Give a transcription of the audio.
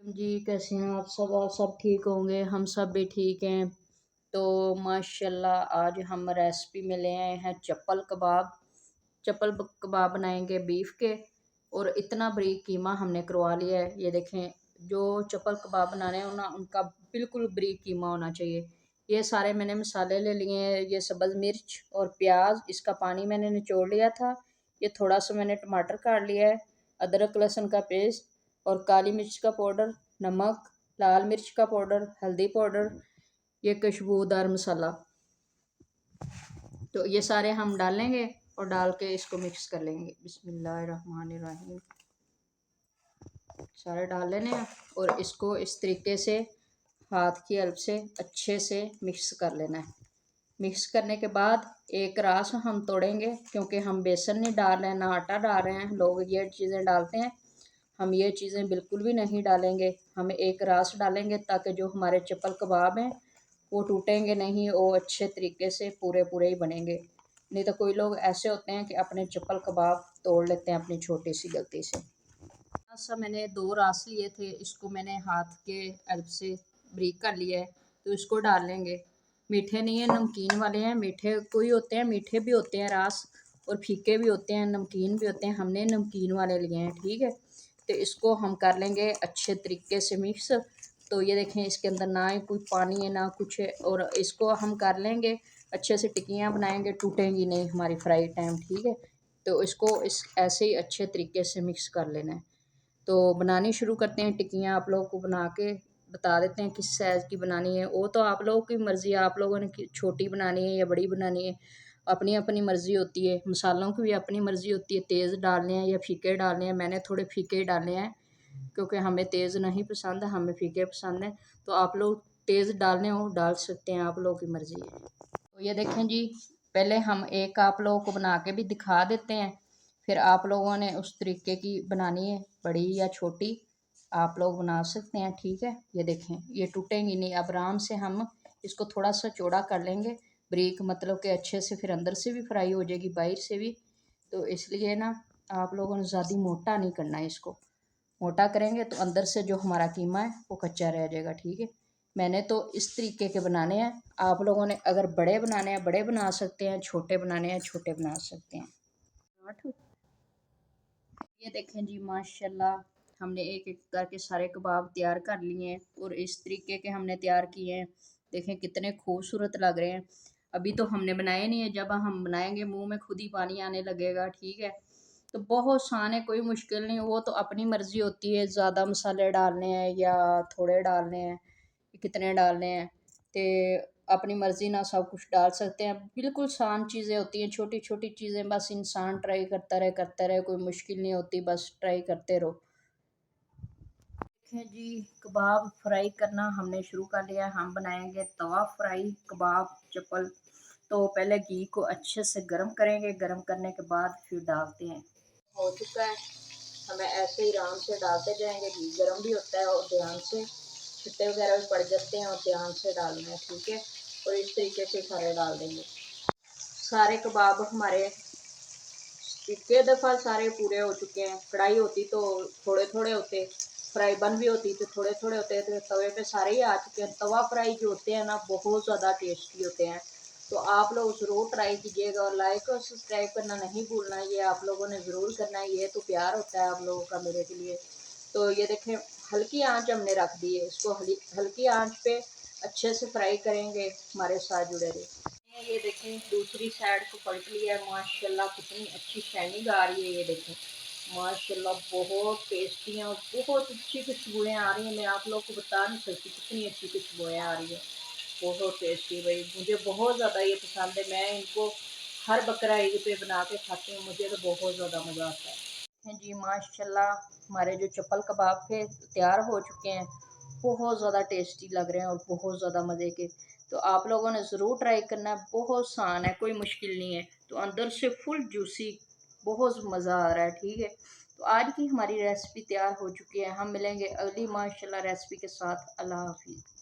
जी, कैसे हैं आप सब? आप सब ठीक होंगे, हम सब भी ठीक हैं। तो माशाल्लाह आज हम रेसिपी में ले आए हैं चप्पल कबाब। कबाब बनाएँगे बीफ के, और इतना बारीक कीमा हमने करवा लिया है। ये देखें, जो चप्पल कबाब बनाने हो ना, उनका बिल्कुल बारीक कीमा होना चाहिए। ये सारे मैंने मसाले ले लिए हैं, ये सब्ज़ मिर्च और प्याज़, इसका पानी मैंने निचोड़ लिया था। ये थोड़ा-सा मैंने टमाटर काट लिया है, अदरक लहसुन का पेस्ट और काली मिर्च का पाउडर, नमक, लाल मिर्च का पाउडर, हल्दी पाउडर, ये खुशबूदार मसाला। तो ये सारे हम डालेंगे और डाल के इसको मिक्स कर लेंगे। बिस्मिल्लाहिर्रहमानिर्रहीम। सारे डाल लेने हैं और इसको इस तरीके से हाथ की हेल्प से अच्छे से मिक्स कर लेना है। मिक्स करने के बाद एक रास हम तोड़ेंगे, क्योंकि हम बेसन नहीं डाल रहे हैं, ना आटा डाल रहे हैं। लोग ये चीज़ें डालते हैं, हम ये चीज़ें बिल्कुल भी नहीं डालेंगे। हम एक रास डालेंगे ताकि जो हमारे चप्पल कबाब हैं वो टूटेंगे नहीं, वो अच्छे तरीके से पूरे पूरे ही बनेंगे। नहीं तो कोई लोग ऐसे होते हैं कि अपने चप्पल कबाब तोड़ लेते हैं अपनी छोटी सी गलती से। सा मैंने 2 रास लिए थे, इसको मैंने हाथ के हेल्प से ब्रेक कर लिया है, तो इसको डाल लेंगे। मीठे नहीं है, नमकीन वाले हैं। मीठे कोई होते हैं, मीठे भी होते हैं रास, और फीके भी होते हैं, नमकीन भी होते हैं। हमने नमकीन वाले लिए हैं, ठीक है। तो इसको हम कर लेंगे अच्छे तरीके से मिक्स। तो ये देखें, इसके अंदर ना ही कोई पानी है ना कुछ है, और इसको हम कर लेंगे अच्छे से। टिक्कियाँ बनाएंगे, टूटेंगी नहीं हमारी फ्राई टाइम, ठीक है। तो इसको इस ऐसे ही अच्छे तरीके से मिक्स कर लेना है। तो बनानी शुरू करते हैं टिक्कियाँ। आप लोगों को बना के बता देते हैं किस साइज़ की बनानी है। वो तो आप लोगों की मर्ज़ी है, आप लोगों ने छोटी बनानी है या बड़ी बनानी है, अपनी अपनी मर्ज़ी होती है। मसालों की भी अपनी मर्ज़ी होती है, तेज़ डालने हैं या फीके डालने हैं। मैंने थोड़े फीके ही डाले हैं, क्योंकि हमें तेज़ नहीं पसंद, हमें फीके पसंद हैं। तो आप लोग तेज़ डालने हो डाल सकते हैं, आप लोगों की मर्ज़ी है। तो ये देखें जी, पहले हम एक आप लोगों को बना के भी दिखा देते हैं, फिर आप लोगों ने उस तरीके की बनानी है, बड़ी या छोटी आप लोग बना सकते हैं, ठीक है। ये देखें, ये टूटेंगी नहीं। अब आराम से हम इसको थोड़ा सा चौड़ा कर लेंगे, ब्रेक मतलब कि अच्छे से, फिर अंदर से भी फ्राई हो जाएगी, बाहर से भी। तो इसलिए ना, आप लोगों ने ज़्यादा मोटा नहीं करना है इसको। मोटा करेंगे तो अंदर से जो हमारा कीमा है वो कच्चा रह जाएगा, ठीक है। मैंने तो इस तरीके के बनाने हैं। आप लोगों ने अगर बड़े बनाने हैं बड़े बना सकते हैं, छोटे बनाने हैं छोटे बना सकते हैं। ये देखें जी, माशाल्लाह हमने एक एक करके सारे कबाब तैयार कर लिए हैं, और इस तरीके के हमने तैयार किए हैं। देखें कितने खूबसूरत लग रहे हैं। अभी तो हमने बनाए नहीं है, जब हम बनाएंगे मुंह में खुद ही पानी आने लगेगा, ठीक है। तो बहुत आसान है, कोई मुश्किल नहीं। वो तो अपनी मर्ज़ी होती है, ज़्यादा मसाले डालने हैं या थोड़े डालने हैं, कितने डालने हैं। तो अपनी मर्ज़ी ना सब कुछ डाल सकते हैं। बिल्कुल आसान चीज़ें होती हैं, छोटी छोटी चीज़ें, बस इंसान ट्राई करता रहे, कोई मुश्किल नहीं होती, बस ट्राई करते रहो। देखें जी, कबाब फ्राई करना हमने शुरू कर लिया है। हम बनाएंगे तवा फ्राई कबाब चप्पल। तो पहले घी को अच्छे से गर्म करेंगे, गर्म करने के बाद फिर डालते हैं। हो चुका है, हमें ऐसे ही आराम से डालते जाएंगे। घी गर्म भी होता है, और ध्यान से छुट्टे वगैरह भी पड़ जाते हैं, और ध्यान से डालना है, ठीक है। और इस तरीके से सारे डाल देंगे। सारे कबाब हमारे एक दफ़ा सारे पूरे हो चुके हैं। कढ़ाई होती तो थोड़े थोड़े होते, फ्राई बन भी होती तो थोड़े थोड़े होते, तो तवे पे सारे ही आ चुके हैं। तवा फ्राई जो होते हैं ना, बहुत ज़्यादा टेस्टी होते हैं। तो आप लोग ज़रूर ट्राई कीजिएगा, और लाइक और सब्सक्राइब करना नहीं भूलना। ये आप लोगों ने ज़रूर करना है, ये तो प्यार होता है आप लोगों का मेरे के लिए। तो ये देखें, हल्की आंच हमने रख दी है, इसको हल्की आंच पे अच्छे से फ्राई करेंगे। हमारे साथ जुड़े रहे। ये देखें, दूसरी साइड को पलट लिया है। माशाल्लाह कितनी अच्छी शाइनिंग आ रही है। ये देखें, माशाल्लाह बहुत टेस्टी है, और बहुत अच्छी खुशबुएं आ रही हैं। मैं आप लोग को बता नहीं सकती कितनी अच्छी खुशबुएं आ रही है। बहुत टेस्टी भाई, मुझे बहुत ज़्यादा ये पसंद है। मैं इनको हर बकरा ईद पे बना के खाती हूँ, मुझे तो बहुत ज़्यादा मज़ा आता है। हैं जी, माशाल्लाह हमारे जो चप्पल कबाब थे तैयार हो चुके हैं। बहुत ज़्यादा टेस्टी लग रहे हैं, और बहुत ज़्यादा मज़े के। तो आप लोगों ने ज़रूर ट्राई करना है, बहुत आसान है, कोई मुश्किल नहीं है। तो अंदर से फुल जूसी, बहुत मज़ा आ रहा है, ठीक है। तो आज की हमारी रेसिपी तैयार हो चुकी है। हम मिलेंगे अगली माशाल्लाह रेसिपी के साथ। अल्लाह हाफिज़।